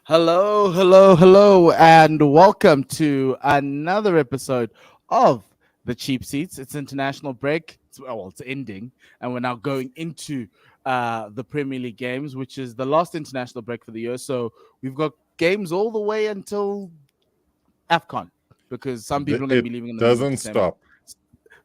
Hello, hello, hello, and welcome to another episode of the Cheap Seats. It's international break. It's ending, and we're now going into the Premier League games, which is the last international break for the year. So we've got games all the way until AFCON because some people are going to It be leaving in the middle of doesn't December. stop.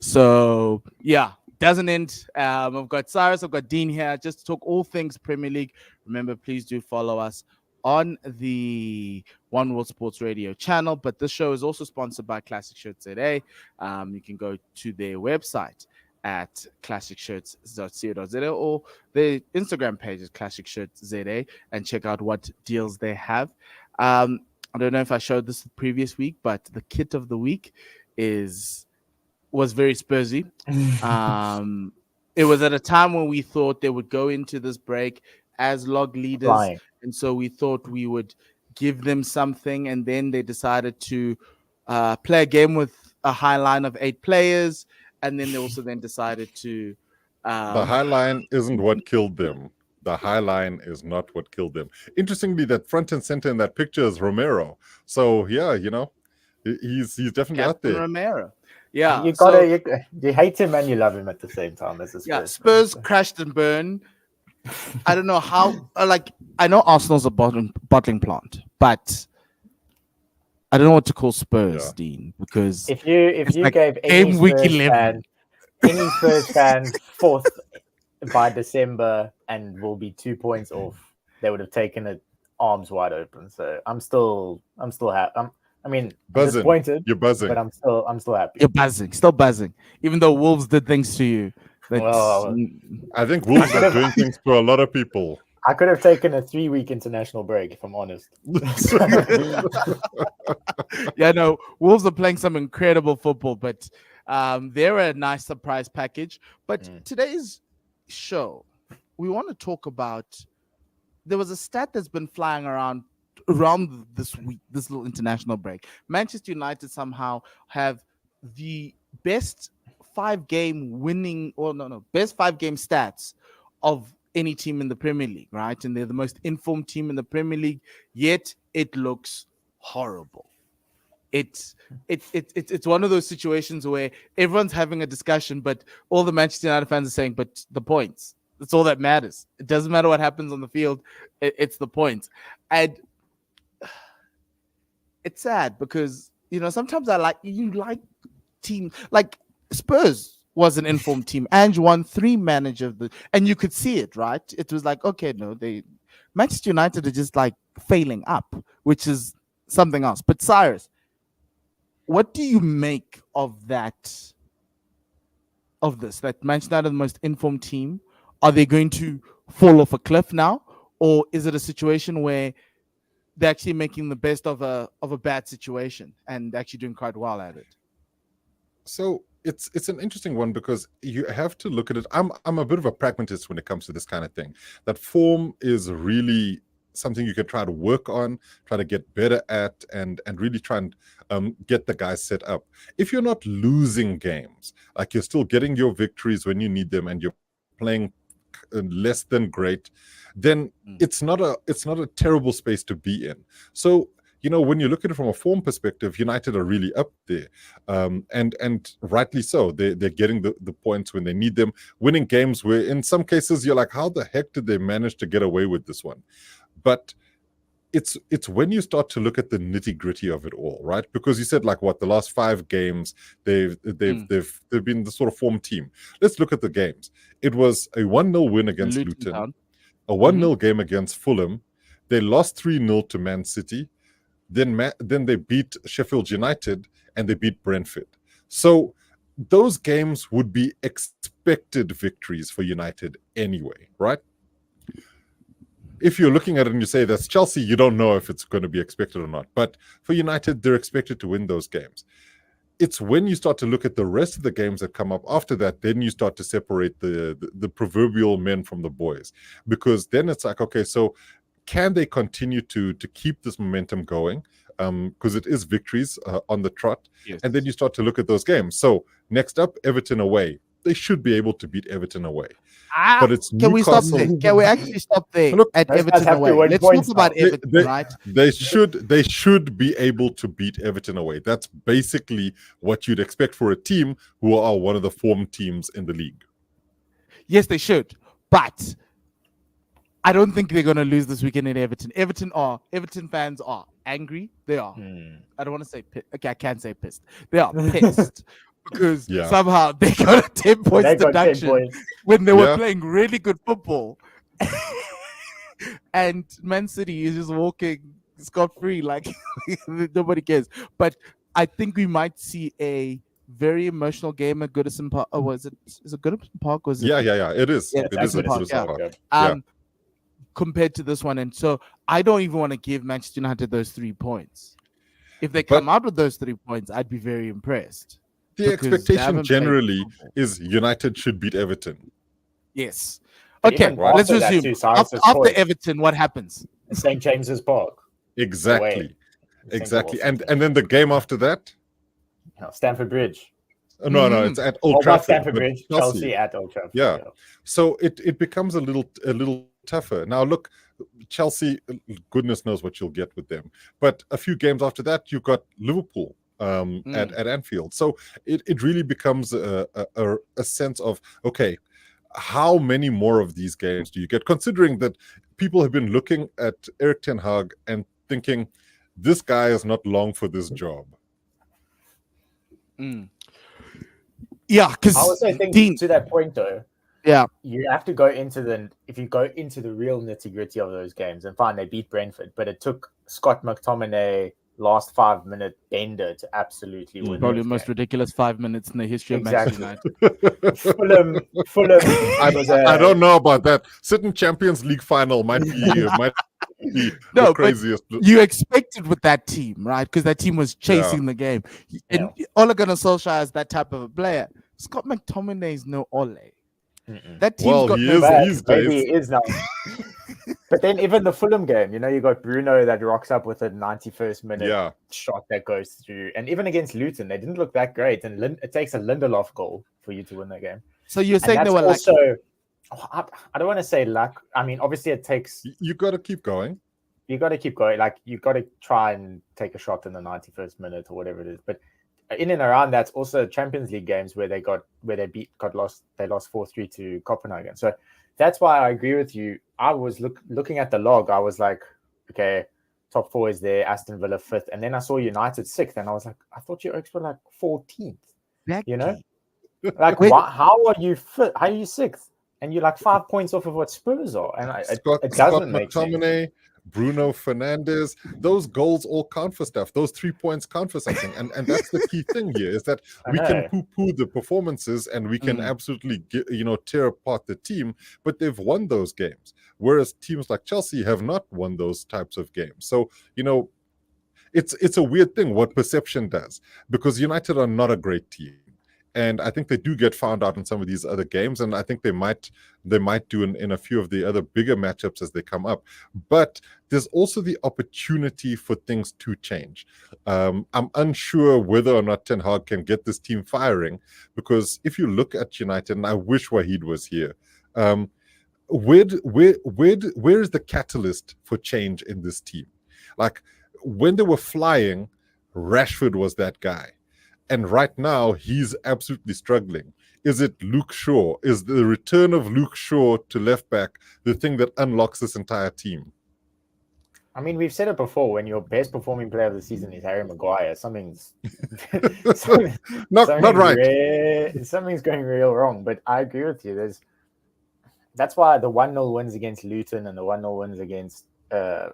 So yeah, doesn't end. I've got Cyrus, I've got Dean here just to talk all things Premier League. Remember, please do follow us on the One World Sports Radio channel. But this show is also sponsored by Classic Shirts today. You can go to their website at classicshirts.co.za or their Instagram page is Classic Shirts ZA and check out what deals they have. I don't know if I showed this the previous week, but the kit of the week was very Spursy. It was at a time when we thought they would go into this break as log leaders, Flying. and so we thought we would give them something, and then they decided to play a game with a high line of 8 players, and then they also then decided to. The high line isn't what killed them. The high line is not what killed them. Interestingly, that front and center in that picture is Romero. So yeah, he's definitely out Captain there. Romero. Yeah, you gotta you hate him and you love him at the same time. As a Spurs fan, Spurs so. crashed and burned. I don't know how. I know Arsenal's a bottling plant, but I don't know what to call Spurs, Yeah. Dean, because If you like gave any game week Spurs 11. any Spurs fan fourth by December and will be 2 points off, they would have taken it arms wide open. So I'm still happy. I'm Buzzing. disappointed, You're buzzing. but I'm still happy. You're buzzing, still buzzing, even though Wolves did things to you. Well, I think Wolves are doing things to a lot of people. I could have taken a 3-week international break, if I'm honest. Yeah, no, Wolves are playing some incredible football, but they're a nice surprise package. But today's show, we want to talk about. There was a stat that's been flying around this week, this little international break. Manchester United somehow have the best 5-game winning, best 5-game stats of any team in the Premier League, right? And they're the most informed team in the Premier League, yet it looks horrible. It's one of those situations where everyone's having a discussion, but all the Manchester United fans are saying, but the points, that's all that matters. It doesn't matter what happens on the field, it's the points. And it's sad because, sometimes I like team like Spurs was an informed team. Ange won 3 manager and you could see it, right? It was like, okay, no, Manchester United are just like failing up, which is something else. But Cyrus, what do you make of that? Of this, that Manchester United are the most informed team? Are they going to fall off a cliff now, or is it a situation where they're actually making the best of a bad situation and actually doing quite well at it? So it's an interesting one because you have to look at it. I'm a bit of a pragmatist when it comes to this kind of thing. That form is really something you can try to work on, try to get better at, and really try and get the guys set up. If you're not losing games, like you're still getting your victories when you need them, and you're playing less than great, then it's not a terrible space to be in. So when you look at it from a form perspective, United are really up there, and rightly so. They're getting the points when they need them, winning games where in some cases you're like, how the heck did they manage to get away with this one? But it's when you start to look at the nitty gritty of it all, right? Because you said, like, what, the last 5 games they've been the sort of form team. Let's look at the games. It was a 1-0 win against Luton, a 1-0 game against Fulham. They lost 3-0 to Man City. Then they beat Sheffield United and they beat Brentford. So those games would be expected victories for United anyway, right? If you're looking at it and you say that's Chelsea, you don't know if it's going to be expected or not. But for United, they're expected to win those games. It's when you start to look at the rest of the games that come up after that, then you start to separate the proverbial men from the boys. Because then it's like, okay, so can they continue to keep this momentum going? Because it is victories on the trot. Yes. And then you start to look at those games. So next up, Everton away. they should be able to beat Everton away. Ah, But it's can we stop Newcastle. there? Can we actually stop there Look, at those guys Everton have to away? win Let's points talk about now. Everton, right? They should be able to beat Everton away. That's basically what you'd expect for a team who are one of the form teams in the league. Yes, they should. But I don't think they're going to lose this weekend in Everton. Everton fans are angry. They are. I don't want to say pissed. Okay, I can't say pissed. They are pissed because Yeah. somehow they got a 10 points They got 10 deduction points. when they were Yeah. playing really good football. And Man City is just walking scot-free like nobody cares. But I think we might see a very emotional game at Goodison Park. Oh, is it Goodison Park? Was it? Yeah. It is. Yeah, It is a Park, Goodison yeah. Park. Yeah. Compared to this one. And so I don't even want to give Manchester United those 3 points. If they come out with those 3 points, I'd be very impressed. The because they expectation haven't played generally football. is United should beat Everton. Yes. But Okay, even let's after that resume. too, Cyrus's After point. Everton, what happens? St. James's Park. Exactly. Away. Exactly. And then the game after that? Stamford Bridge. No, it's at Old Not Trafford. Stamford but Bridge. Chelsea at Old Trafford. Yeah. So it becomes a little tougher. Now look, Chelsea, goodness knows what you'll get with them. But a few games after that, you've got Liverpool at Anfield. So it really becomes a sense of, okay, how many more of these games do you get? Considering that people have been looking at Erik ten Hag and thinking, this guy is not long for this job. Yeah, because I also think to that point though, yeah, you have to go into the real nitty-gritty of those games, and fine, they beat Brentford, but it took Scott McTominay last 5-minute bender to absolutely win. probably the most ridiculous 5 minutes in the history of Manchester United. Fulham. I don't know about that. Sitting Champions League final might be the craziest. You expected with that team, right? Because that team was chasing the game. And Ole Gunnar Solskjaer is that type of a player. Scott McTominay is no Ole. That team's got no bad. These Maybe days. he is now. But then even the Fulham game, you got Bruno that rocks up with a 91st minute shot that goes through. And even against Luton, they didn't look that great. And it takes a Lindelof goal for you to win that game. So you're saying they were also, lucky? I don't want to say luck. I mean, obviously it takes... You got to keep going. You got to keep going. Like, you got to try and take a shot in the 91st minute or whatever it is. But in and around that's also Champions League games where they lost 4-3 to Copenhagen. So that's why I agree with you. I was looking at the log. I was like, okay, top 4 is there, Aston Villa 5th, and then I saw United 6th, and I was like, I thought you Oaks were like 14th. Exactly. Like how are you 5th? How are you 6th? And you're like 5 points off of what Spurs are, and it doesn't make sense. Bruno Fernandes, those goals all count for stuff. Those 3 points count for something. And that's the key thing here, is that we can poo-poo the performances and we can absolutely tear apart the team, but they've won those games. Whereas teams like Chelsea have not won those types of games. So, it's a weird thing what perception does, because United are not a great team. And I think they do get found out in some of these other games, and I think they might do in a few of the other bigger matchups as they come up. But there's also the opportunity for things to change. I'm unsure whether or not Ten Hag can get this team firing, because if you look at United, and I wish Wahid was here, where is the catalyst for change in this team? Like, when they were flying, Rashford was that guy. And right now, he's absolutely struggling. Is it Luke Shaw? Is the return of Luke Shaw to left back the thing that unlocks this entire team? I mean, we've said it before. When your best performing player of the season is Harry Maguire, something's not right. Something's going real wrong. But I agree with you. That's why the 1-0 wins against Luton and the 1-0 wins against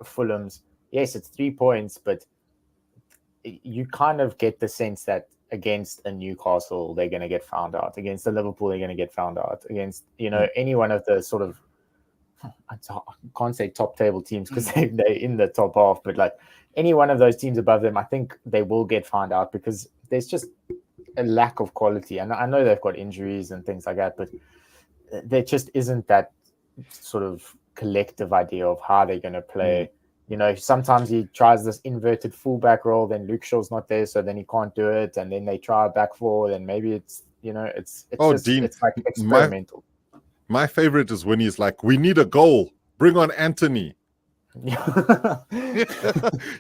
Fulham's. Yes, it's 3 points, but you kind of get the sense that against a Newcastle, they're going to get found out. Against the Liverpool, they're going to get found out. Against, any one of the sort of, I can't say top table teams because they're in the top half, but like any one of those teams above them, I think they will get found out because there's just a lack of quality. And I know they've got injuries and things like that, but there just isn't that sort of collective idea of how they're going to play. Sometimes he tries this inverted fullback role, then Luke Shaw's not there, so then he can't do it. And then they try a back four, then maybe it's You know, it's Oh, just Dean, it's like my experimental. my favorite is when he's like, "We need a goal. Bring on Anthony."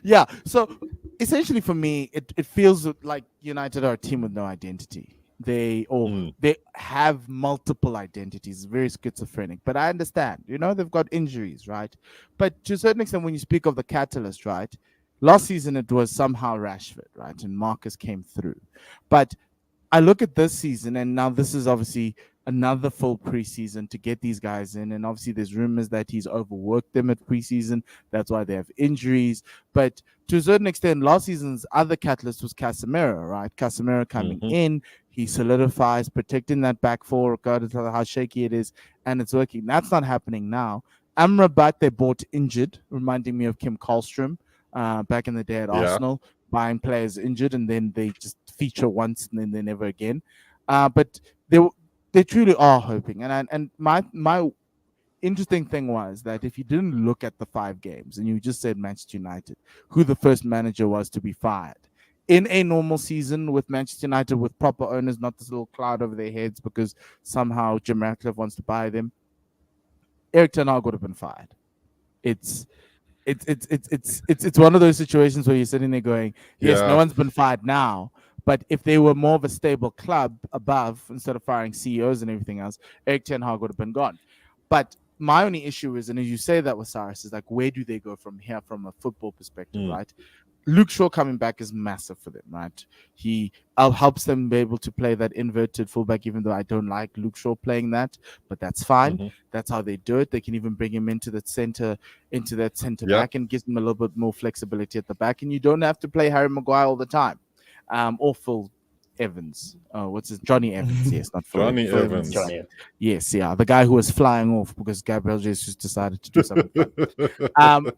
Yeah. So essentially for me, it feels like United are a team with no identity. Mm, They have multiple identities, very schizophrenic. But I understand, they've got injuries, right? But to a certain extent, when you speak of the catalyst, right? Last season it was somehow Rashford, right? And Marcus came through. But I look at this season, and now this is obviously another full preseason to get these guys in. And obviously, there's rumors that he's overworked them at preseason. That's why they have injuries. But to a certain extent, last season's other catalyst was Casemiro, right? Casemiro coming mhm. in, he solidifies, protecting that back four, regardless of how shaky it is, and it's working. That's not happening now. Amrabat, they bought injured, reminding me of Kim Karlstrom back in the day at Yeah, Arsenal, buying players injured and then they just feature once and then they never again. But they truly are hoping. And my interesting thing was that if you didn't look at the 5 games and you just said Manchester United, who the first manager was to be fired in a normal season with Manchester United with proper owners, not this little cloud over their heads because somehow Jim Ratcliffe wants to buy them, Eric Ten Hag would have been fired. It's it's one of those situations where you're sitting there going, yes, no yeah, one's been fired now, but if they were more of a stable club above, instead of firing CEOs and everything else, Eric Ten Hag would have been gone. But my only issue is, and as you say that with Cyrus, is like, where do they go from here from a football perspective, mm, right? Luke Shaw coming back is massive for them, right? He helps them be able to play that inverted fullback, even though I don't like Luke Shaw playing that, but that's fine. mhm. That's how they do it. They can even bring him into that center Yeah, back and gives them a little bit more flexibility at the back. And you don't have to play Harry Maguire all the time, or Phil Evans. What's his Johnny Evans? Yes, not Phil Johnny Evans. Phil Evans. Evans. Johnny. Yes, yeah, the guy who was flying off because Gabriel Jesus decided to do something fun.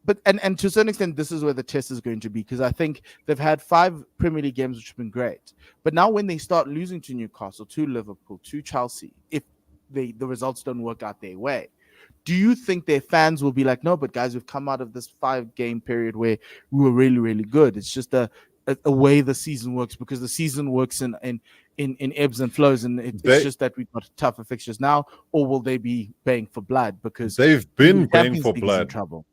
But and to a certain extent, this is where the test is going to be, because I think they've had 5 Premier League games which have been great. But now when they start losing to Newcastle, to Liverpool, to Chelsea, if the results don't work out their way, do you think their fans will be like, no, but guys, we've come out of this 5-game period where we were really, really good. It's just a way the season works, because the season works in ebbs and flows, and it's they just that we've got tougher fixtures now? Or will they be baying for blood because they've even been baying Champions for League is in blood. trouble?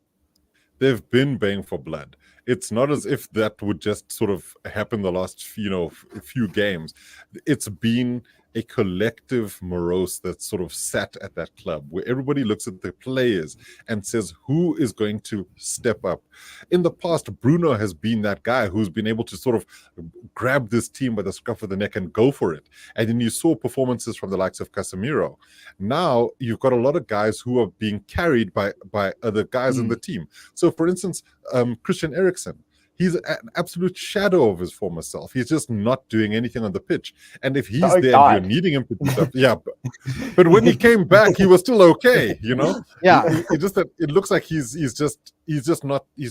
They've been baying for blood. It's not as if that would just sort of happen the last few games. It's been a collective morose that sort of sat at that club, where everybody looks at the players and says, who is going to step up? In the past, Bruno has been that guy who's been able to sort of grab this team by the scruff of the neck and go for it. And then you saw performances from the likes of Casemiro. Now you've got a lot of guys who are being carried by other guys in the team. So, for instance, Christian Eriksen, he's an absolute shadow of his former self. He's just not doing anything on the pitch. And if he's there and you're needing him to do stuff, yeah. But when he came back, he was still okay. Yeah. It looks like he's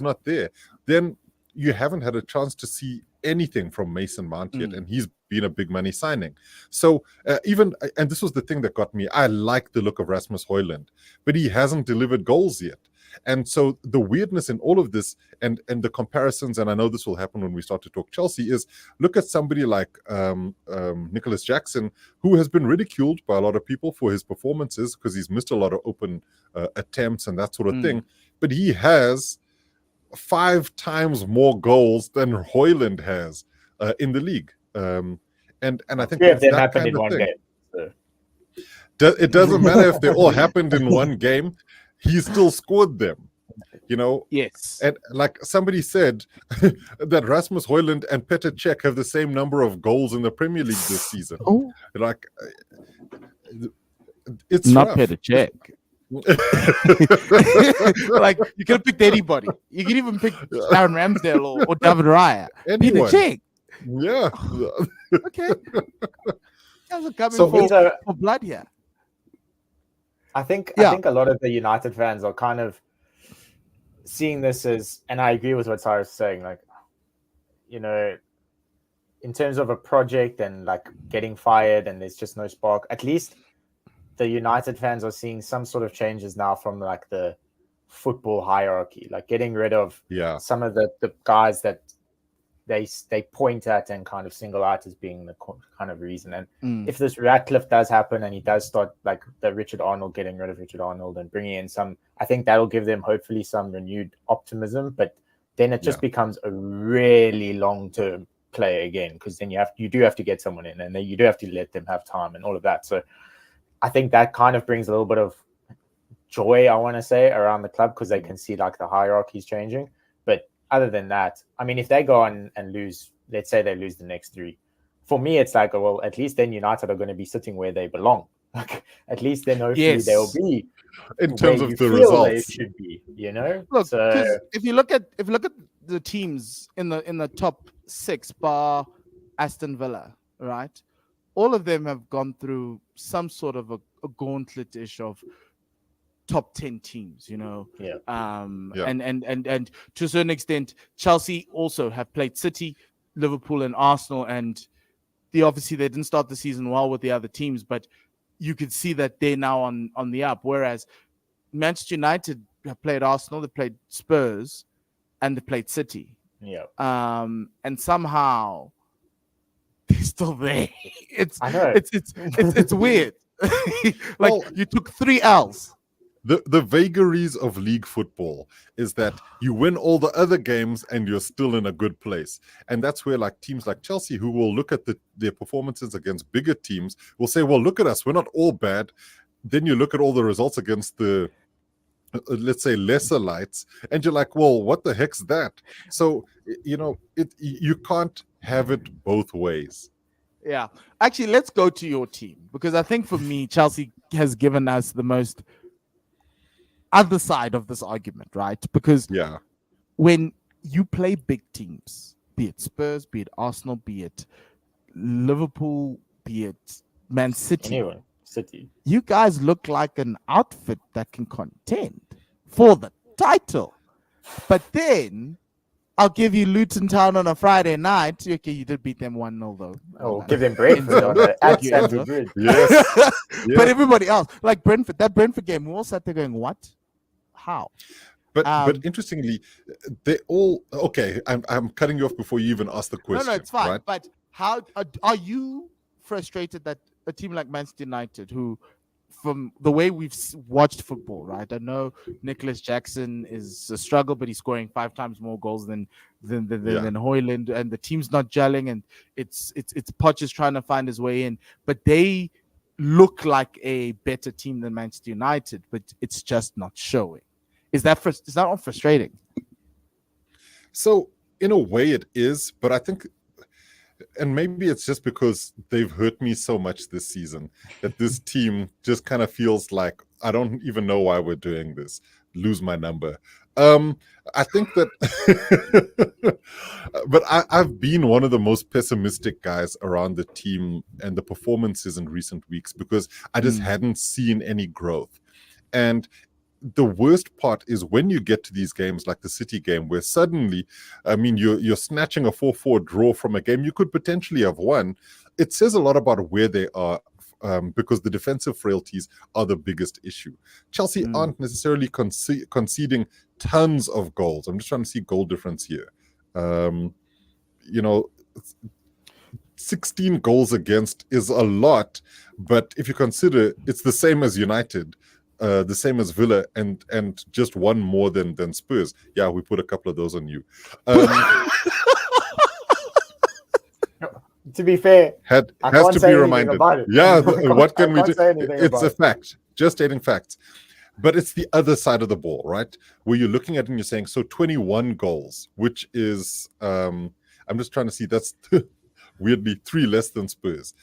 not there. Then you haven't had a chance to see anything from Mason Mount yet, and he's been a big money signing. So and this was the thing that got me. I like the look of Rasmus Højlund, but he hasn't delivered goals yet. And so the weirdness in all of this and the comparisons, and I know this will happen when we start to talk Chelsea, is look at somebody like Nicholas Jackson, who has been ridiculed by a lot of people for his performances because he's missed a lot of open attempts and that sort of thing. But he has 5 times more goals than Højlund has in the league. And I think if it's that that happened kind in of one thing. game. So. It doesn't matter if they all happened in one game. He still scored them, Yes. And like somebody said, that Rasmus Højlund and Petr Cech have the same number of goals in the Premier League this season. Oh, like it's not rough. Petr Cech. Like, you could have picked anybody. You could even pick Aaron Ramsdale or David Raya. Anyone. Petr Cech. Yeah. Okay. Guys are coming for blood here. I think a lot of the United fans are kind of seeing this as, and I agree with what Cyrus is saying, like, in terms of a project and like getting fired and there's just no spark, at least the United fans are seeing some sort of changes now from like the football hierarchy, like getting rid of some of the guys that they point at and kind of single out as being the kind of reason. And Mm. if this Ratcliffe does happen and he does start like the Richard Arnold, getting rid of Richard Arnold and bringing in some, I think that'll give them hopefully some renewed optimism. But then it just becomes a really long-term play again, because then you do have to get someone in, and then you do have to let them have time and all of that. So I think that kind of brings a little bit of joy, I want to say, around the club, because they can see like the hierarchy's changing. But other than that, I mean, if they go on and lose, let's say they lose the next 3, for me, it's like, well, at least then United are going to be sitting where they belong. Like, at least then hopefully they'll be in terms of the feel results. they should be, you know. Look, so because if you look at the teams in the top 6, bar Aston Villa, right? All of them have gone through some sort of a gauntlet-ish of top 10 teams, you know. Yeah. And to a certain extent, Chelsea also have played City, Liverpool, and Arsenal, and obviously they didn't start the season well with the other teams, but you could see that they're now on the up. Whereas Manchester United have played Arsenal, they played Spurs, and they played City. Yeah. And somehow they're still there. I know. It's weird. Like, Well, you took 3 L's. The vagaries of league football is that you win all the other games and you're still in a good place. And that's where like teams like Chelsea, who will look at their performances against bigger teams, will say, well, look at us, we're not all bad. Then you look at all the results against the, let's say, lesser lights, and you're like, well, what the heck's that? So, you know, you can't have it both ways. Yeah. Actually, let's go to your team, because I think for me, Chelsea has given us the most other side of this argument, right? Because when you play big teams, be it Spurs, be it Arsenal, be it Liverpool, be it Man City, Anyway, City, you guys look like an outfit that can contend for the title. But then I'll give you Luton Town on a Friday night. Okay, you did beat them 1-0 though. oh, give them Brentford on the at Stamford Bridge. Yes. But everybody else, like Brentford, that Brentford game, we all sat there going, what? How? But interestingly, they all okay. I'm cutting you off before you even ask the question. No, it's fine. Right? But how are you frustrated that a team like Manchester United, who, from the way we've watched football, right? I know Nicholas Jackson is a struggle, but he's scoring 5 times more goals than Højlund, and the team's not gelling, and it's Poch is trying to find his way in, but they look like a better team than Manchester United, but it's just not showing. Is that not frustrating? So in a way it is, but I think, and maybe it's just because they've hurt me so much this season, that this team just kind of feels like, I don't even know why we're doing this. Lose my number. I think that, but I've been one of the most pessimistic guys around the team and the performances in recent weeks, because I just hadn't seen any growth. And the worst part is when you get to these games like the City game, where suddenly, I mean, you're snatching a 4-4 draw from a game you could potentially have won. It says a lot about where they are, because the defensive frailties are the biggest issue. Chelsea aren't necessarily conceding tons of goals. I'm just trying to see goal difference here. 16 goals against is a lot, but if you consider it's the same as United, the same as Villa, and just one more than Spurs. Yeah, we put a couple of those on you. To be fair, has to be reminded. Yeah, what can we do? It's a fact. Just stating facts. But it's the other side of the ball, right? Where you're looking at it and you're saying, so 21 goals, which is, I'm just trying to see, that's weirdly 3 less than Spurs.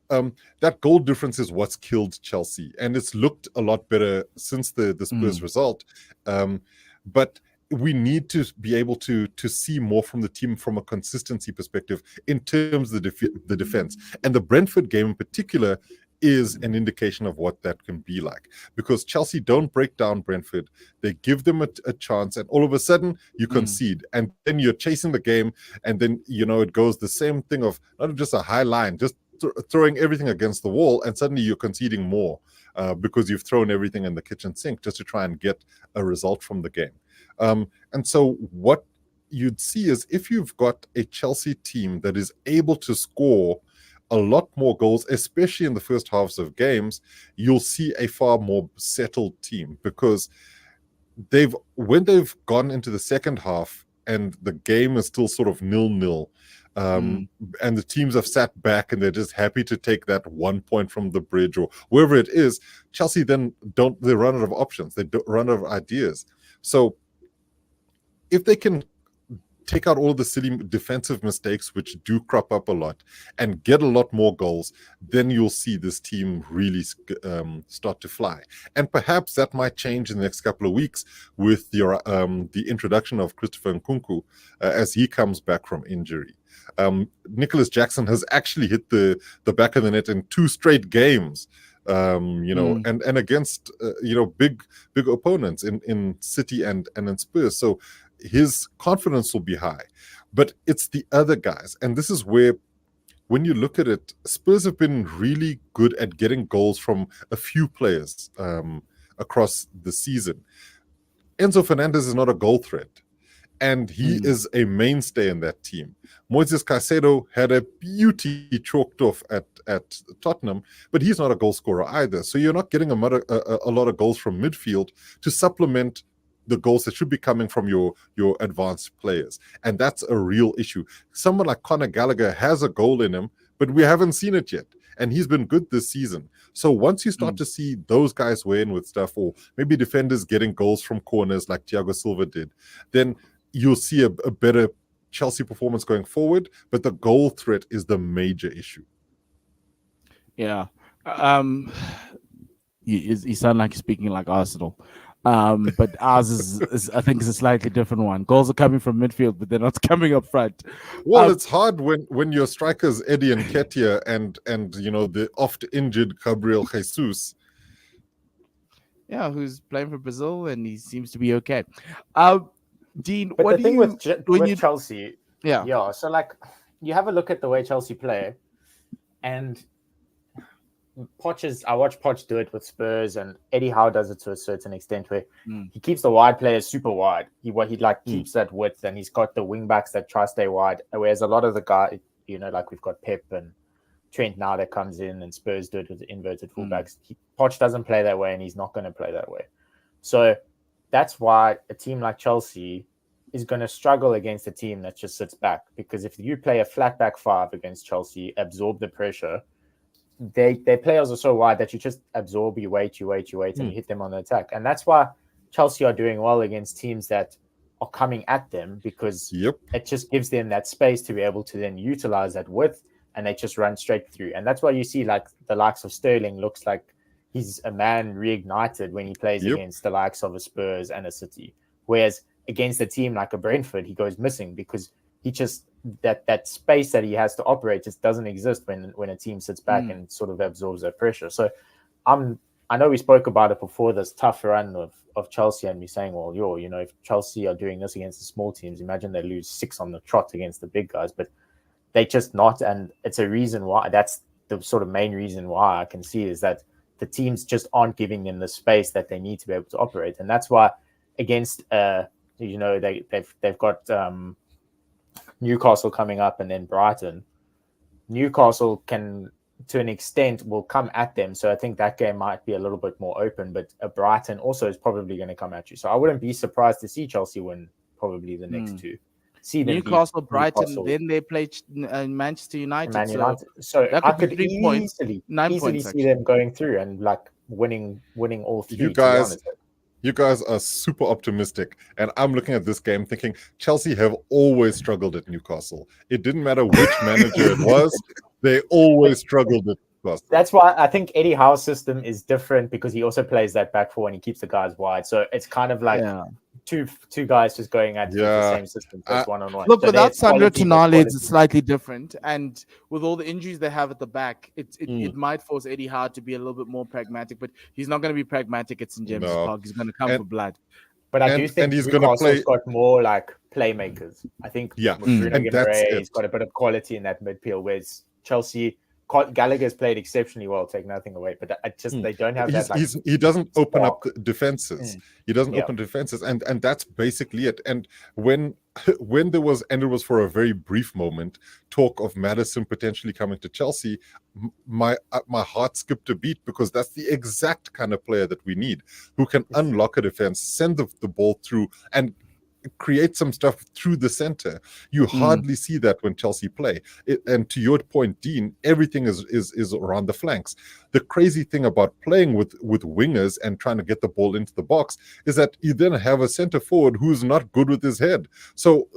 That goal difference is what's killed Chelsea, and it's looked a lot better since the Spurs result. But we need to be able to see more from the team from a consistency perspective in terms of the defense. And the Brentford game in particular is an indication of what that can be like, because Chelsea don't break down Brentford. They give them a chance, and all of a sudden you concede, and then you're chasing the game, and then it goes the same thing of not just a high line, just throwing everything against the wall, and suddenly you're conceding more because you've thrown everything in the kitchen sink just to try and get a result from the game. And so what you'd see is if you've got a Chelsea team that is able to score a lot more goals, especially in the first halves of games, you'll see a far more settled team, because when they've gone into the second half and the game is still sort of 0-0, and the teams have sat back and they're just happy to take that 1 point from the bridge or wherever it is, Chelsea then they run out of options, they run out of ideas. So if they can take out all of the silly defensive mistakes which do crop up a lot and get a lot more goals, then you'll see this team really start to fly. And perhaps that might change in the next couple of weeks with the introduction of Christopher Nkunku as he comes back from injury. Nicholas Jackson has actually hit the back of the net in 2 straight games, and against big opponents in City and in Spurs. So his confidence will be high. But it's the other guys, and this is where, when you look at it, Spurs have been really good at getting goals from a few players across the season. Enzo Fernandez is not a goal threat, and he is a mainstay in that team. Moises Caicedo had a beauty chalked off at Tottenham, but he's not a goal scorer either. So you're not getting a lot of goals from midfield to supplement the goals that should be coming from your advanced players. And that's a real issue. Someone like Conor Gallagher has a goal in him, but we haven't seen it yet. And he's been good this season. So once you start to see those guys weigh in with stuff, or maybe defenders getting goals from corners like Thiago Silva did, then you'll see a better Chelsea performance going forward. But the goal threat is the major issue. Yeah. You sound like you're speaking like Arsenal. But ours is I think, is a slightly different one. Goals are coming from midfield, but they're not coming up front. Well, it's hard when your strikers Eddie Nketiah and the oft injured Gabriel Jesus. Yeah, who's playing for Brazil and he seems to be okay. Dean, but what the thing with Chelsea, yeah. So like, you have a look at the way Chelsea play, and I watch Poch do it with Spurs, and Eddie Howe does it to a certain extent, where he keeps the wide players super wide. He keeps that width, and he's got the wing backs that try to stay wide. Whereas a lot of the guys, like we've got Pep and Trent now that comes in, and Spurs do it with the inverted fullbacks. Poch doesn't play that way, and he's not going to play that way. So that's why a team like Chelsea is going to struggle against a team that just sits back. Because if you play a flat back 5 against Chelsea, absorb the pressure, their players are so wide that you just absorb, you wait, and you hit them on the attack. And that's why Chelsea are doing well against teams that are coming at them, because it just gives them that space to be able to then utilize that width, and they just run straight through. And that's why you see like the likes of Sterling looks like he's a man reignited when he plays against the likes of a Spurs and a City. Whereas against a team like a Brentford, he goes missing, because he just that space that he has to operate just doesn't exist when a team sits back and sort of absorbs that pressure. So I know we spoke about it before, this tough run of Chelsea, and me saying, well, if Chelsea are doing this against the small teams, imagine they lose 6 on the trot against the big guys. But they just not, and it's a reason why. That's the sort of main reason why I can see is that the teams just aren't giving them the space that they need to be able to operate. And that's why against they've got Newcastle coming up, and then Brighton. Newcastle can, to an extent, will come at them. So I think that game might be a little bit more open, but Brighton also is probably going to come at you. So I wouldn't be surprised to see Chelsea win probably the next 2. See them Newcastle, Brighton, then they play Manchester United. Man United. So I could easily see them going through and like winning all 3. You guys are super optimistic, and I'm looking at this game thinking Chelsea have always struggled at Newcastle. It didn't matter which manager it was, they always struggled at Newcastle. That's why I think Eddie Howe's system is different, because he also plays that back 4 and he keeps the guys wide. So it's kind of like two guys just going at the same system, just one-on-one. Look, so without Sandro Tonali, it's slightly different. And with all the injuries they have at the back, it might force Eddie Howe to be a little bit more pragmatic, but he's not going to be pragmatic at St. James's Park. He's going to come for blood. But I do think Newcastle's got more like playmakers. I think with Bruno Guimaraes, he's got a bit of quality in that midfield, whereas Chelsea, Gallagher's played exceptionally well. Take nothing away, but I just they don't have that. Like, he doesn't open up spark. the defenses. Mm. He doesn't Yeah. open defenses, and that's basically it. And when when there was, and it was for a very brief moment, talk of Maddison potentially coming to Chelsea, my heart skipped a beat, because that's the exact kind of player that we need, who can unlock a defense, send the ball through, and create some stuff through the center. You hardly see that when Chelsea play. And to your point, Dean, everything is around the flanks. The crazy thing about playing with wingers and trying to get the ball into the box is that you then have a center forward who's not good with his head. So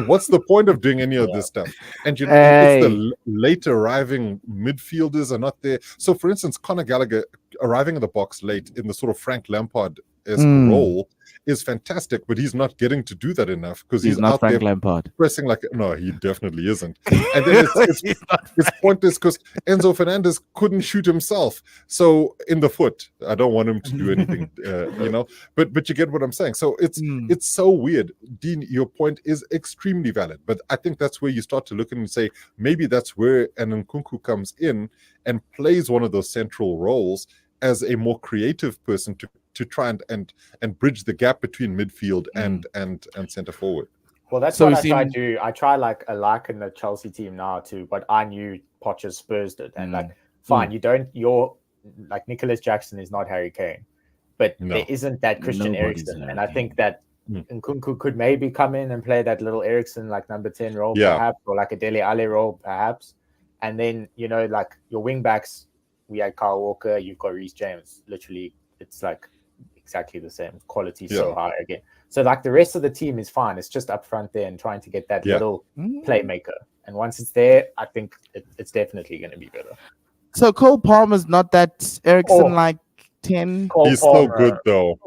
what's the point of doing any of this stuff? And you know, it's the late arriving midfielders are not there. So for instance, Conor Gallagher arriving in the box late in the sort of Frank Lampard-esque role is fantastic, but he's not getting to do that enough, because he's not out Frank there Lampard. pressing like, no, he definitely isn't. And then it's pointless, because Enzo Fernandez couldn't shoot himself, so in the foot. I don't want him to do anything, you know. But you get what I'm saying. So it's so weird. Dean, your point is extremely valid, but I think that's where you start to look and say maybe that's where an Nkunku comes in and plays one of those central roles as a more creative person to try and bridge the gap between midfield and center forward. Well, that's what I try to do. I try like liken the Chelsea team now to what I knew Poch's Spurs did, and like fine, you're like Nicholas Jackson is not Harry Kane, but there isn't that Christian Eriksen, and I think that Nkunku could maybe come in and play that little Eriksen like number 10 role perhaps, or like a Dele Alli role perhaps, and then you know like your wing backs, we had Kyle Walker, you've got Reece James. Literally, it's like exactly the same quality, so high again. So like the rest of the team is fine. It's just up front there and trying to get that little playmaker. And once it's there, I think it's definitely going to be better. So Cole Palmer's not that Eriksen like 10. He's so good though.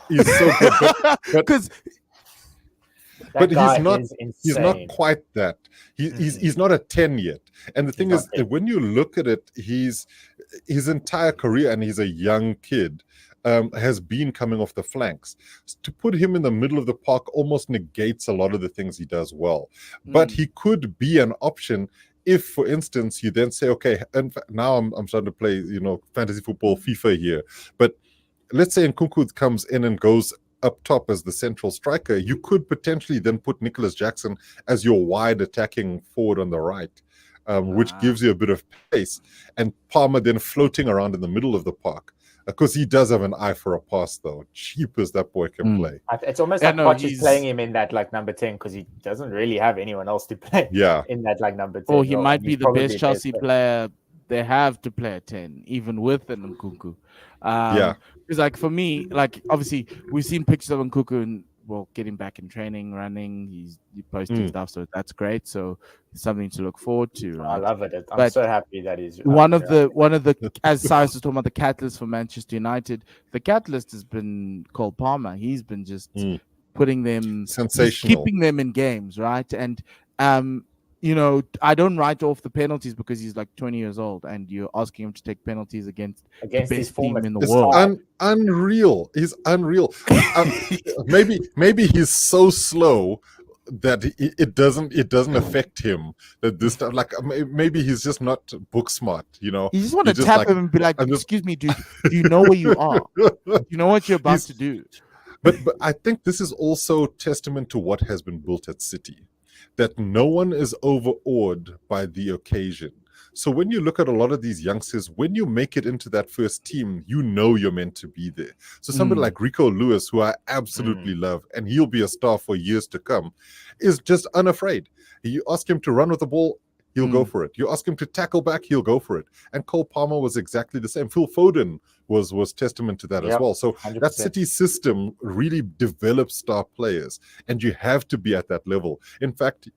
He's so good, because but he's not quite that. He's not a 10 yet. And the thing is, when you look at it, his entire career, and he's a young kid, has been coming off the flanks. To put him in the middle of the park almost negates a lot of the things he does well. But he could be an option if, for instance, you then say, okay, and now I'm starting to play, you know, fantasy football, FIFA here. But let's say Nkunku comes in and goes up top as the central striker. You could potentially then put Nicholas Jackson as your wide attacking forward on the right. Which gives you a bit of pace, and Palmer then floating around in the middle of the park, because he does have an eye for a pass, though. Cheap as that boy can play. It's almost like Poch is playing him in that like number 10, because he doesn't really have anyone else to play in that like number 10. Or he might be the best Chelsea player they have to play at 10, even with an Nkunku. Because like for me, like obviously we've seen pictures of Nkunku and getting back in training, running, he's posting stuff, so that's great. So it's something to look forward to. Right? I love it. I'm so happy that he's one of the as Cyrus was talking about the catalyst for Manchester United. The catalyst has been Cole Palmer. He's been just putting them sensational, keeping them in games, right? And you know, I don't write off the penalties because he's like 20 years old, and you're asking him to take penalties against the best team in the world. Unreal. He's unreal. Maybe he's so slow that it doesn't affect him. That this stuff, like maybe he's just not book smart. You know, you just want to tap him and be like, "Excuse me, dude. Do you know where you are? Do you know what you're about to do?" But I think this is also testament to what has been built at City. That no one is overawed by the occasion. So when you look at a lot of these youngsters, when you make it into that first team, you know you're meant to be there. So somebody like Rico Lewis, who I absolutely love, and he'll be a star for years to come, is just unafraid. You ask him to run with the ball, he'll go for it. You ask him to tackle back, he'll go for it. And Cole Palmer was exactly the same. Phil Foden was testament to that as well. So 100%. That City system really develops star players, and you have to be at that level. In fact,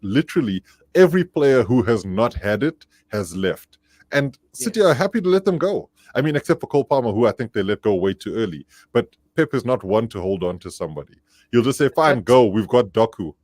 literally every player who has not had it has left. And City are happy to let them go. I mean, except for Cole Palmer, who I think they let go way too early. But Pep is not one to hold on to somebody. He'll just say, fine, go. We've got Doku.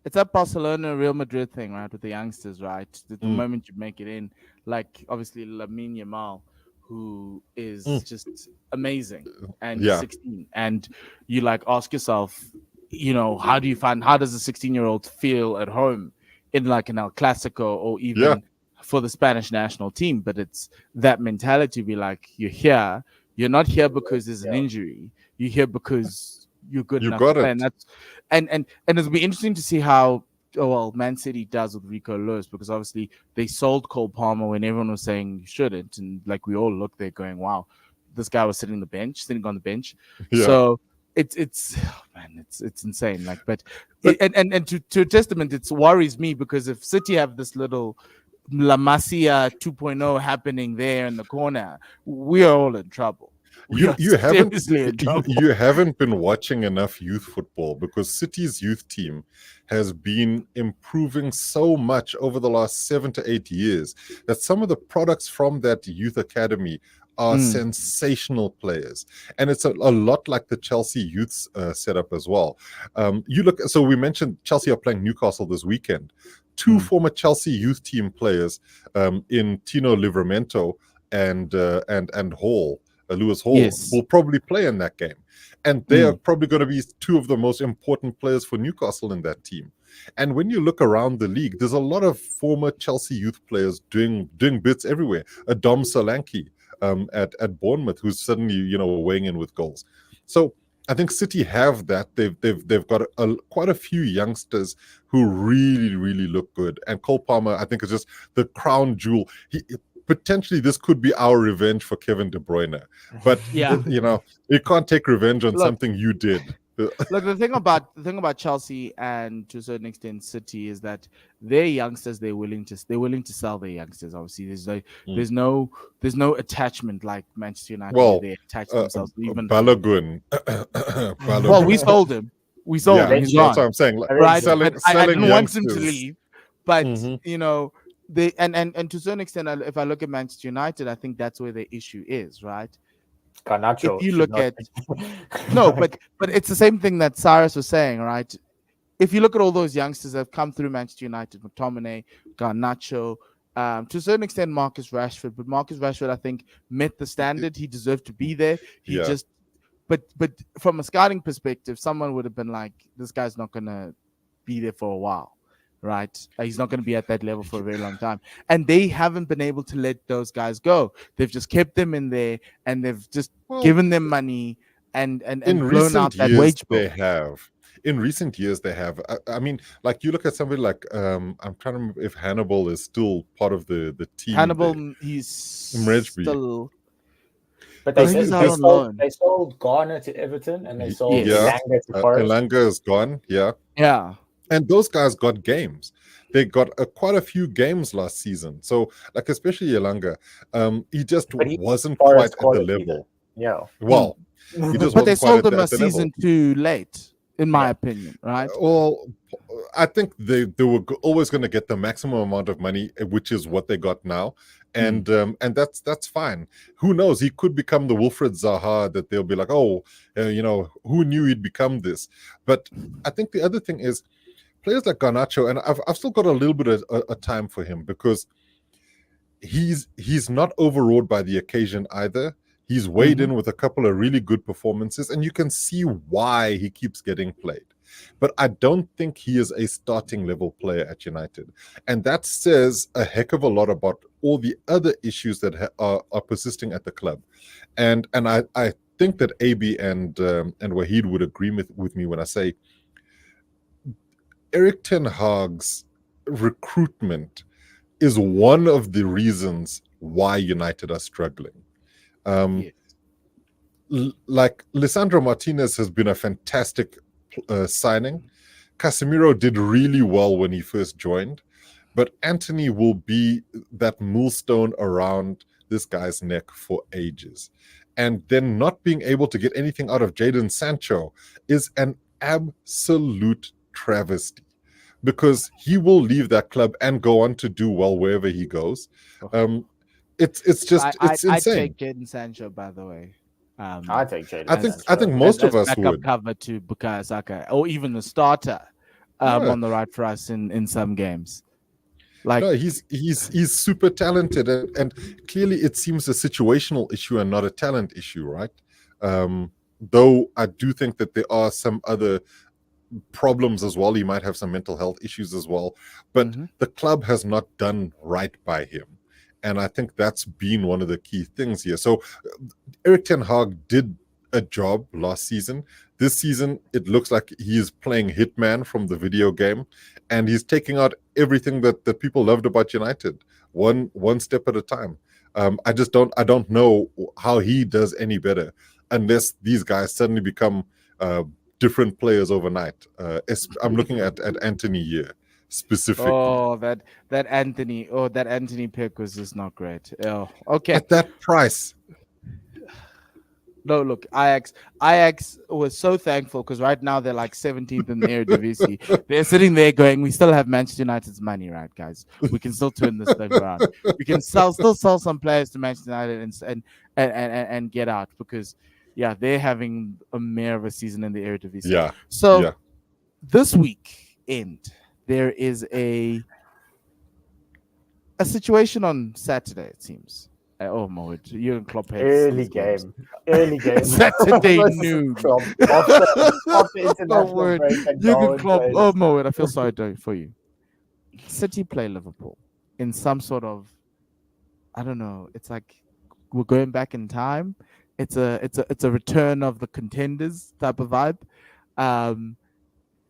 It's that Barcelona Real Madrid thing, right? With the youngsters, right? The moment you make it in, like obviously Lamine Yamal, who is just amazing, and 16, and you like ask yourself, you know, how does a 16-year-old feel at home in like an El Clasico, or even for the Spanish national team, but it's that mentality. Be like, you're not here because there's an injury. You're here because you're good You enough got to play, it. and that's and it'll be interesting to see how Man City does with Rico Lewis, because obviously they sold Cole Palmer when everyone was saying you shouldn't, and like we all look there going, wow, this guy was sitting on the bench. Yeah. So it's oh man, it's insane. Like, but and to a testament, it worries me because if City have this little La Masia 2.0 happening there in the corner, we are all in trouble. You haven't seriously in trouble. you haven't been watching enough youth football, because City's youth team has been improving so much over the last 7 to 8 years that some of the products from that youth academy are sensational players, and it's a lot like the Chelsea youth setup as well. You look, so we mentioned Chelsea are playing Newcastle this weekend. Two former Chelsea youth team players, in Tino Livramento and Hall. Lewis Hall will probably play in that game, and they are probably going to be two of the most important players for Newcastle in that team. And when you look around the league, there's a lot of former Chelsea youth players doing bits everywhere. Dom Solanke at Bournemouth, who's suddenly weighing in with goals. So I think City have that. They've got quite a few youngsters who really look good, and Cole Palmer, I think, is just the crown jewel. Potentially this could be our revenge for Kevin De Bruyne, but you can't take revenge on something you did. Look, the thing about Chelsea and to a certain extent City is that their youngsters, they're willing to sell their youngsters. Obviously, there's no attachment like Manchester United. Well, they attach themselves to even Balogun. Well, we sold him. He's gone. That's what I'm saying. Like, right? selling I didn't want him to youngsters. leave, but they and to a certain extent, if I look at Manchester United, I think that's where the issue is, right? Garnacho. If you look at no, but it's the same thing that Cyrus was saying, right? If you look at all those youngsters that have come through Manchester United, McTominay, Garnacho, to a certain extent Marcus Rashford, but Marcus Rashford, I think, met the standard. He deserved to be there. But from a scouting perspective, someone would have been like, this guy's not gonna be there for a while. Right, he's not going to be at that level for a very long time, and they haven't been able to let those guys go. They've just kept them in there, and they've just given them money and blown out that wage bill. In recent years, they have. I mean, like you look at somebody like I'm trying to remember if Hannibal is still part of the team. Hannibal, he's still. But they sold Garner to Everton, and they sold Elanga to Forest. Elanga is gone. Yeah. And those guys got games. They got quite a few games last season. So, like, especially Elanga, he just wasn't quite at the level. Yeah. Well, he just but they sold him a season too late, in my opinion, right? Well, I think they were always going to get the maximum amount of money, which is what they got now. And that's fine. Who knows? He could become the Wilfred Zaha that they'll be like, who knew he'd become this? But I think the other thing is, players like Garnacho, and I've still got a little bit of a time for him, because he's not overawed by the occasion either. He's weighed in with a couple of really good performances, and you can see why he keeps getting played. But I don't think he is a starting level player at United, and that says a heck of a lot about all the other issues that are persisting at the club. And I think that AB and Wahid would agree with me when I say Erik ten Hag's recruitment is one of the reasons why United are struggling. Like Lisandro Martinez has been a fantastic signing. Casemiro did really well when he first joined, but Anthony will be that millstone around this guy's neck for ages. And then not being able to get anything out of Jadon Sancho is an absolute travesty, because he will leave that club and go on to do well wherever he goes. It's insane. I'd take Jadon Sancho, by the way. I take Jadon. I think most of us would cover to Bukayo Saka, or even the starter on the right for us in some games. Like, no, he's super talented, and clearly it seems a situational issue and not a talent issue, right? Though I do think that there are some other problems as well. He might have some mental health issues as well. But the club has not done right by him. And I think that's been one of the key things here. So Erik ten Hag did a job last season. This season, it looks like he's playing Hitman from the video game, and he's taking out everything that people loved about United, one step at a time. I don't know how he does any better unless these guys suddenly become different players overnight. I'm looking at Anthony here specifically. Oh, that Anthony pick was just not great. Oh, okay. At that price. No, look, Ajax was so thankful because right now they're like 17th in the Eredivisie. They're sitting there going, we still have Manchester United's money, right, guys? We can still turn this thing around. We can still sell some players to Manchester United and get out because, yeah, they're having a mare of a season in the Eredivisie. Yeah. So this weekend there is a situation on Saturday, it seems. Oh my word! Jurgen Klopp has early game. Saturday noon. After international break and Jurgen Klopp. Oh my word! I feel sorry for you. City play Liverpool in some sort of, I don't know. It's like we're going back in time. It's a return of the contenders type of vibe. And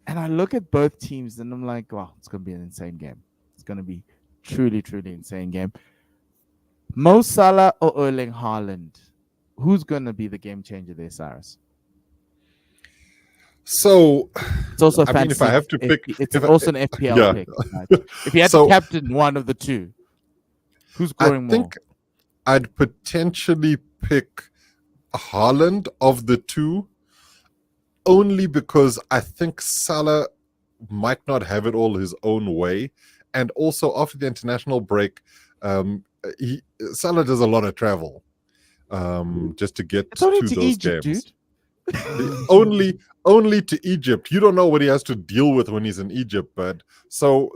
I look at both teams and I'm like, wow, it's gonna be an insane game. It's gonna be truly insane game. Mo Salah or Erling Haaland? Who's going to be the game changer there, Cyrus? So, it's also I mean, if I have to pick, it's also an FPL pick. Right? If you had to captain one of the two, who's scoring more? I think I'd potentially pick Haaland of the two, only because I think Salah might not have it all his own way, and also after the international break, Salah does a lot of travel just to get to those Egypt, games. only to Egypt. You don't know what he has to deal with when he's in Egypt, but so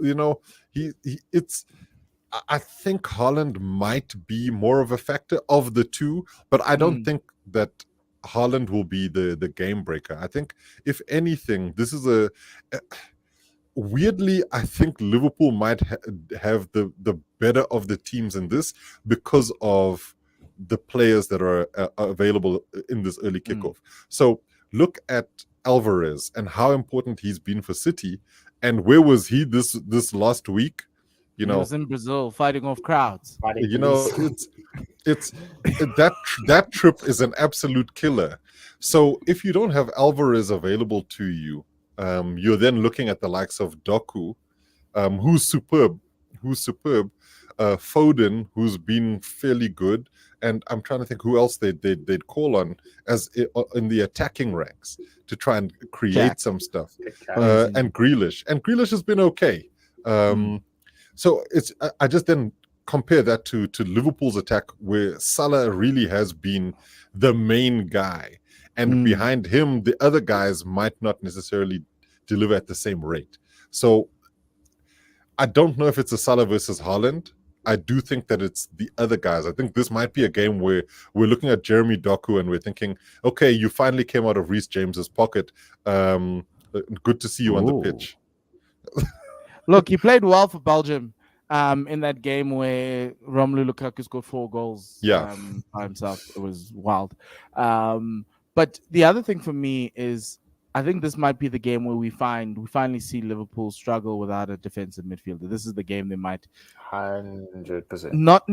I think Haaland might be more of a factor of the two, but I don't think that Haaland will be the game breaker. I think if anything, this is weirdly, I think Liverpool might have the better of the teams in this because of the players that are available in this early kickoff. So look at Alvarez and how important he's been for City. And where was he this last week? He was in Brazil fighting off crowds. It's that trip is an absolute killer. So if you don't have Alvarez available to you, you're then looking at the likes of Doku, who's superb, Foden, who's been fairly good, and I'm trying to think who else they'd call on as in the attacking ranks to try and create some stuff, and Grealish has been okay. So I just then compare that to Liverpool's attack, where Salah really has been the main guy. And behind him, the other guys might not necessarily deliver at the same rate. So I don't know if it's a Salah versus Haaland. I do think that it's the other guys. I think this might be a game where we're looking at Jeremy Doku and we're thinking, okay, you finally came out of Reece James's pocket. Good to see you on the pitch. Look, he played well for Belgium in that game where Romelu Lukaku scored 4 goals by himself. It was wild. But the other thing for me is I think this might be the game where we finally see Liverpool struggle without a defensive midfielder. This is the game they might 100%. Not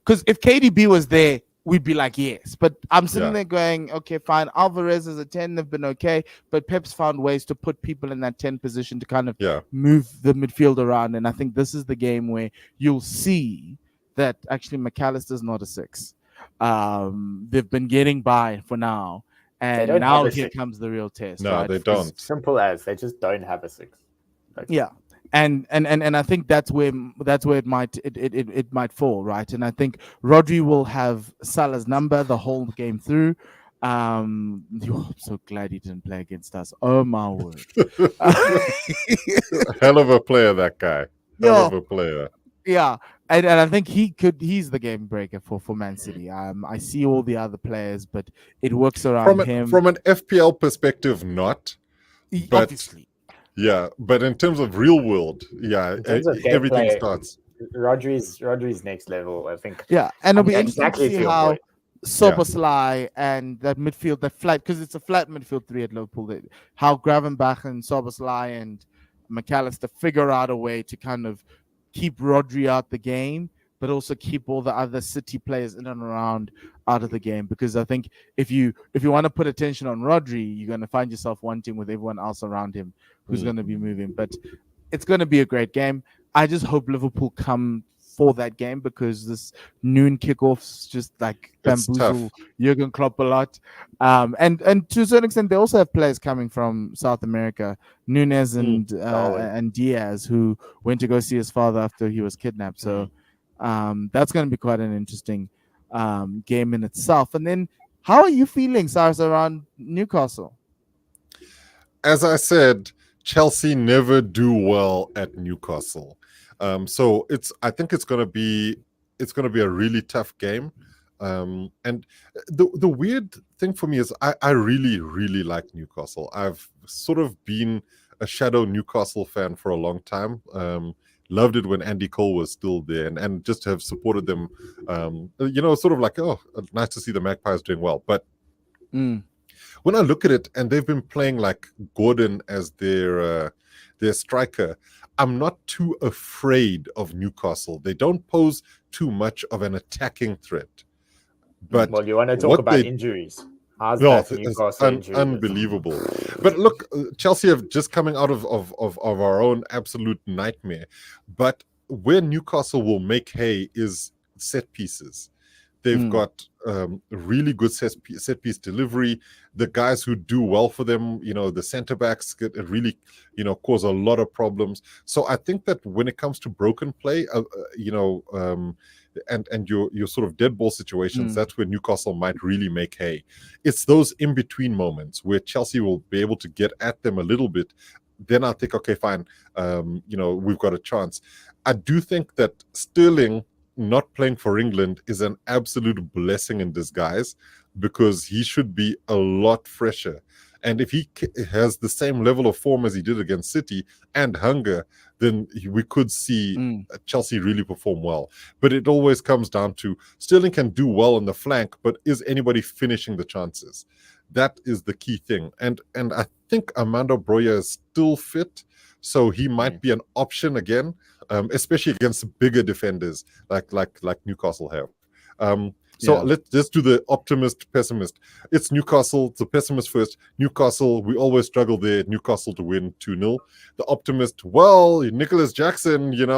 because if KDB was there, we'd be like, yes. But I'm sitting there going, okay, fine. Alvarez as a 10, they've been okay. But Pep's found ways to put people in that 10 position to kind of move the midfield around. And I think this is the game where you'll see that actually McAllister's not a 6. They've been getting by for now. And now here comes the real test. No, right? they don't. Simple as they just don't have a 6. And I think that's where it might fall, right? And I think Rodri will have Salah's number the whole game through. I'm so glad he didn't play against us. Oh my word! Hell of a player, that guy. Hell of a player. Yeah, and I think he's the game breaker for Man City. I see all the other players, but it works around him. From an FPL perspective, not. Obviously. Yeah, but in terms of real world, yeah, In terms of everything gameplay, starts. Rodri's next level, I think. Yeah, and it'll And be interesting to exactly see to your how point. Yeah, Soboslai and that midfield, that flat, because it's a flat midfield three at Liverpool, how Gravenbach and Soboslai and McAllister figure out a way to kind of keep Rodri out the game, but also keep all the other City players in and around out of the game. Because I think if you want to put attention on Rodri, you're going to find yourself wanting with everyone else around him who's going to be moving. But it's going to be a great game. I just hope Liverpool come for that game because this noon kickoffs just like it's bamboozle tough. Jurgen Klopp a lot. And to a certain extent, they also have players coming from South America, Nunez Darwin. and Diaz, who went to go see his father after he was kidnapped. So that's going to be quite an interesting game in itself. And then, how are you feeling, Cyrus, around Newcastle? As I said, Chelsea never do well at Newcastle. So I think it's gonna be a really tough game. And the weird thing for me is I really, really like Newcastle. I've sort of been a shadow Newcastle fan for a long time. Loved it when Andy Cole was still there, and just have supported them. Sort of like, oh, nice to see the Magpies doing well. But when I look at it, and they've been playing like Gordon as their striker, I'm not too afraid of Newcastle. They don't pose too much of an attacking threat. But Well, you want to talk about injuries? How's that Newcastle injury? Unbelievable. But look, Chelsea have just coming out of our own absolute nightmare. But where Newcastle will make hay is set pieces. They've got really good set piece delivery. The guys who do well for them, the centre backs really, cause a lot of problems. So I think that when it comes to broken play, and your sort of dead ball situations, that's where Newcastle might really make hay. It's those in between moments where Chelsea will be able to get at them a little bit. Then I think, okay, fine, we've got a chance. I do think that Sterling not playing for England is an absolute blessing in disguise, because he should be a lot fresher. And if he has the same level of form as he did against City and hunger, then we could see Chelsea really perform well. But it always comes down to Sterling can do well on the flank, but is anybody finishing the chances? That is the key thing. And I think Armando Broja is still fit, so he might be an option again, especially against bigger defenders like Newcastle have. Let's do the optimist pessimist. It's Newcastle. It's the pessimist first. Newcastle, we always struggle there. Newcastle to win 2-0. The optimist, well, Nicholas Jackson, Sneaky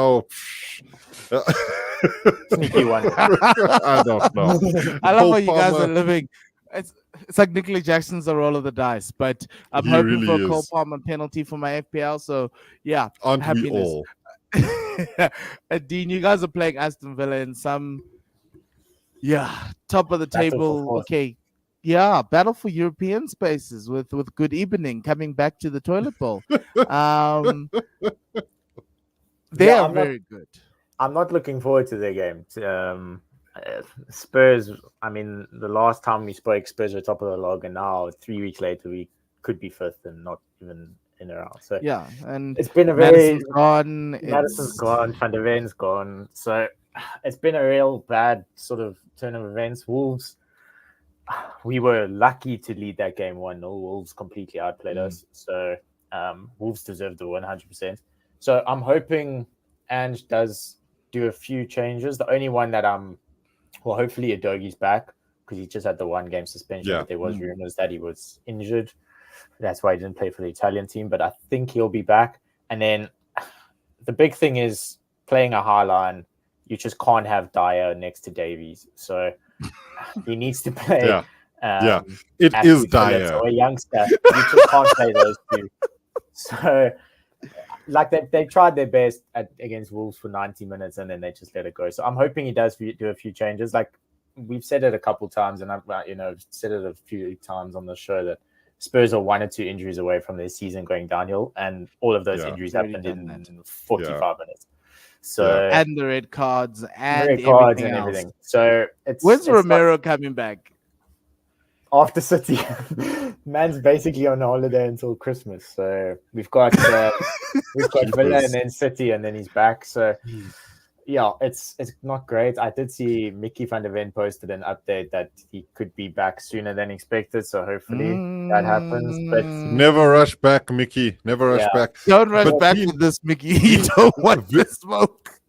one. I don't know. I love Cole how you guys Palmer, are living. It's like Nicholas Jackson's a roll of the dice, but I'm he hoping really for a Cole is. Palmer penalty for my FPL. So yeah, Aren't we happiness. all? Dean, you guys are playing Aston Villa in some, top of the Battle for table. fourth. Okay, battle for European spaces with good evening coming back to the toilet bowl. They are very good. I'm not looking forward to their game. Spurs, I mean, the last time we spoke, Spurs were top of the log, and now 3 weeks later, we could be fifth and not even in a round. So yeah, and it's been a Madison's very gone. Madison's gone, Van der Ven's gone. So it's been a real bad sort of turn of events. Wolves, we were lucky to lead that game 1-0. Wolves completely outplayed us. So Wolves deserved the 100%. So I'm hoping Ange does do a few changes. The only one that hopefully Adogi's back, because he just had the 1 game suspension. Yeah. But there was rumors that he was injured. That's why he didn't play for the Italian team. But I think he'll be back. And then the big thing is playing a high line. You just can't have Dyer next to Davies. So he needs to play. It is Dyer. So a youngster. You just can't play those two. So like they tried their best against Wolves for 90 minutes and then they just let it go. So I'm hoping he does do a few changes. Like we've said it a couple times, and I've said it a few times on the show that Spurs are 1 or 2 injuries away from their season going downhill, and all of those injuries happened in 45 minutes. So and the red cards and everything. So when's Romero coming back? after City. Man's basically on holiday until Christmas. So we've got Villa and then City, and then he's back. So yeah, it's not great. I did see Mickey van der Ven posted an update that he could be back sooner than expected. So hopefully that happens. But Never rush back, Mickey. Never rush back. Don't rush But back Dean- with this, Mickey. You don't want the smoke.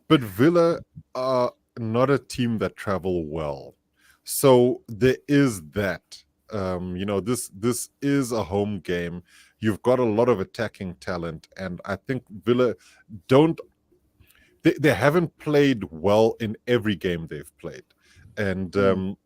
But Villa are not a team that travel well. So there is that. This is a home game. You've got a lot of attacking talent, and I think Villa they haven't played well in every game they've played. And the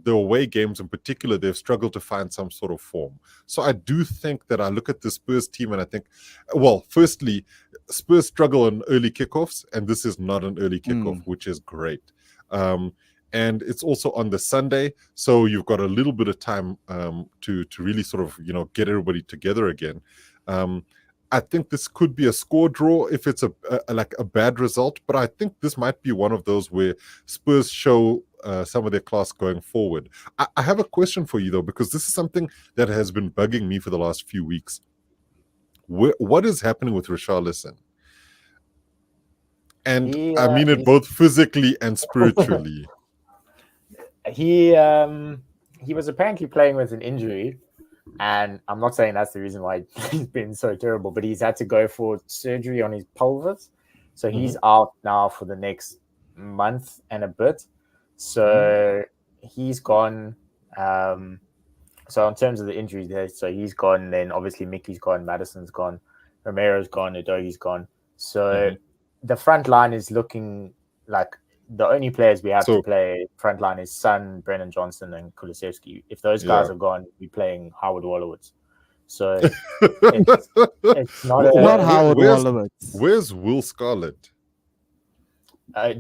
away games in particular, they've struggled to find some sort of form. So I do think that I look at the Spurs team and I think, well, firstly, Spurs struggle on early kickoffs, and this is not an early kickoff, which is great. And it's also on the Sunday, so you've got a little bit of time to really sort of get everybody together again. I think this could be a score draw if it's a bad result, but I think this might be one of those where Spurs show some of their class going forward. I have a question for you though, because this is something that has been bugging me for the last few weeks. What is happening with Richarlison? And I mean it both physically and spiritually. He was apparently playing with an injury, and I'm not saying that's the reason why he's been so terrible, but he's had to go for surgery on his pelvis, so he's out now for the next month and a bit. So he's gone. So in terms of the injuries there, so he's gone. Then obviously Mickey's gone, Madison's gone, Romero's gone, Udogi's gone. So the front line is looking like the only players we have to play front line is Son, Brennan Johnson, and Kulusevski. If those guys are gone, we're playing Howard Wolowitz. So it's not Howard Wolowitz. Where's Will Scarlett?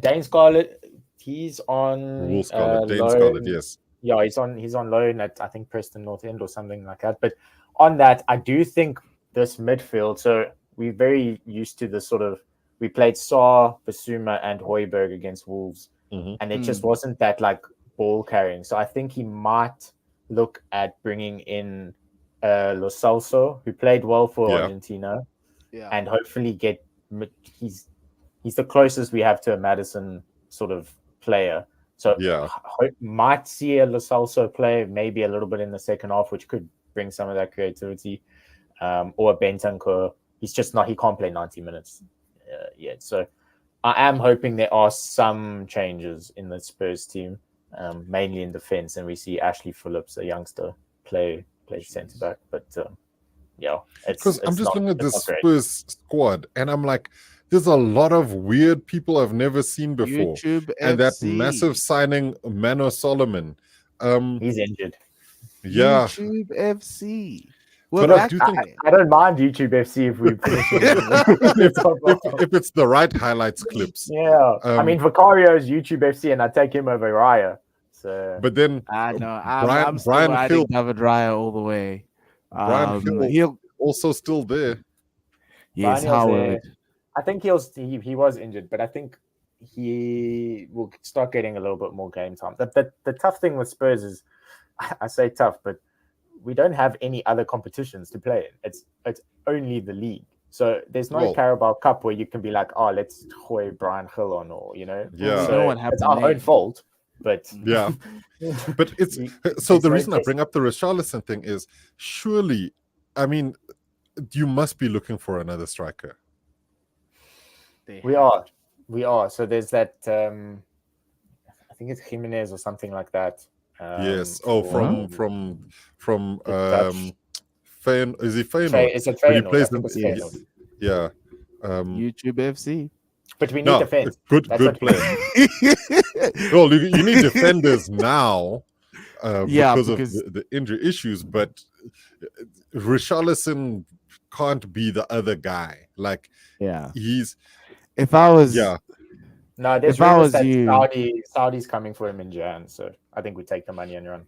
Dane Scarlett. He's on Will Scarlett. Dane loan. Scarlett, yes. Yeah, he's on loan at I think Preston North End or something like that. But on that, I do think this midfield. So we're very used to the sort of. We played Saar, Basuma, and Højbjerg against Wolves, and it just wasn't that like ball carrying. So I think he might look at bringing in Lo Celso, who played well for Argentina, and hopefully get. He's the closest we have to a Madison sort of player. So might see a Lo Celso play maybe a little bit in the second half, which could bring some of that creativity, or a Bentancur. He's just not. He can't play 90 minutes. Yet. So I am hoping there are some changes in the Spurs team, mainly in defense, and we see Ashley Phillips, a youngster, play centre back. But because I'm just looking at this Spurs squad, and I'm like, there's a lot of weird people I've never seen before, and that massive signing, Mano Solomon, he's injured. Yeah, YouTube FC. But I do think I don't mind YouTube FC if we if it's the right highlights clips. Yeah, I mean Vicario is YouTube FC, and I take him over Raya. So, but then I'm still riding David Raya all the way. Brian Hill also still there. Yes, Howard. I think he was injured, but I think he will start getting a little bit more game time. The tough thing with Spurs is, I say tough, but we don't have any other competitions to play in. It's only the league. So there's no Carabao Cup where you can be like, oh, let's hoy Brian Hill on, or Yeah. So you know what happened it's our own fault. But yeah. But it's so the reason I bring up the Richarlison thing is surely, I mean, you must be looking for another striker. We are. So there's that I think it's Jimenez or something like that. Yes. From Feyenoord. Is he Feyenoord? It's a Feyenoord. YouTube FC. But we need defense. Good player. Well, you need defenders now because of the injury issues, but Richarlison can't be the other guy. Like, he's. If I was, no, there's rumors that Saudi's coming for him in Jan, so I think we take the money and run.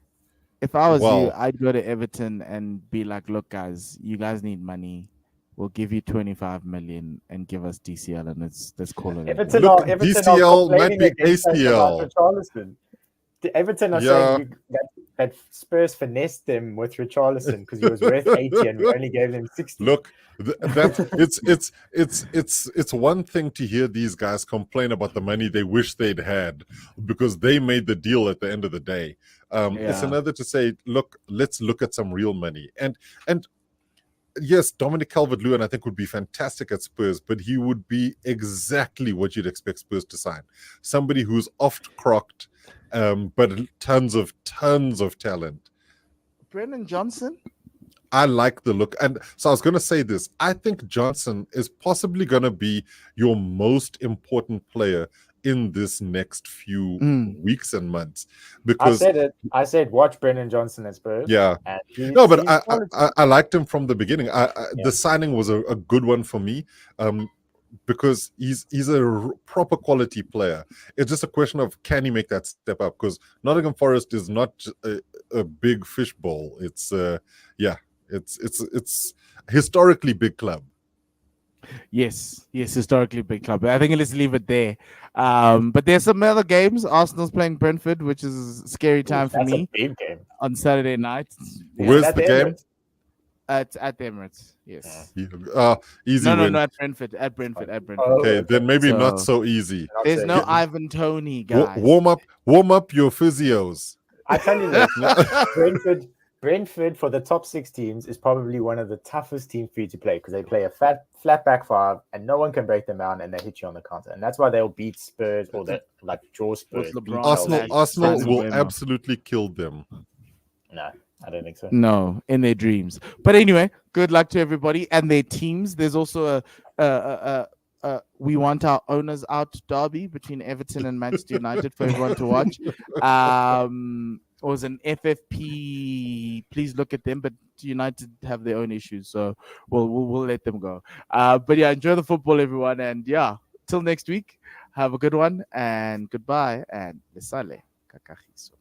If I was you, I'd go to Everton and be like, look, guys, you guys need money. We'll give you 25 million and give us DCL, and let's call it. Everton DCL might be ACL. Everton are saying that Spurs finessed them with Richarlison because he was worth 80 and we only gave them 60. Look, that's it's one thing to hear these guys complain about the money they wish they'd had because they made the deal at the end of the day. It's another to say, look, let's look at some real money. And yes, Dominic Calvert-Lewin I think would be fantastic at Spurs, but he would be exactly what you'd expect Spurs to sign. Somebody who's oft-crocked, but tons of talent. Brennan Johnson? I like the look. And so I was going to say this. I think Johnson is possibly going to be your most important player in this next few weeks and months. Because I said it. I said watch Brennan Johnson at Spurs. Yeah. No, but I liked him from the beginning. The signing was a good one for me. Because he's a proper quality player. It's just a question of can he make that step up? Because Nottingham Forest is not a big fishbowl. It's it's historically big club. Yes, historically big club. I think let's leave it there. But there's some other games. Arsenal's playing Brentford, which is a scary time for me. A big game on Saturday night. Where's the game? At the Emirates, yes. Easy win. No, at Brentford. Okay, then maybe not so easy. There's no Ivan Toney, guys. Warm up your physios. I tell you this, Brentford for the top 6 teams is probably one of the toughest teams for you to play because they play a flat back 5 and no one can break them down and they hit you on the counter. And that's why they'll beat Spurs or draw Spurs. Arsenal will absolutely kill them. No. I don't think so. No, in their dreams. But anyway, good luck to everybody and their teams. There's also a we want our owners out derby between Everton and Manchester United for everyone to watch. It was an FFP. Please look at them, but United have their own issues, so we'll let them go. But yeah, enjoy the football, everyone, and yeah, till next week. Have a good one and goodbye and lesale kakahiso.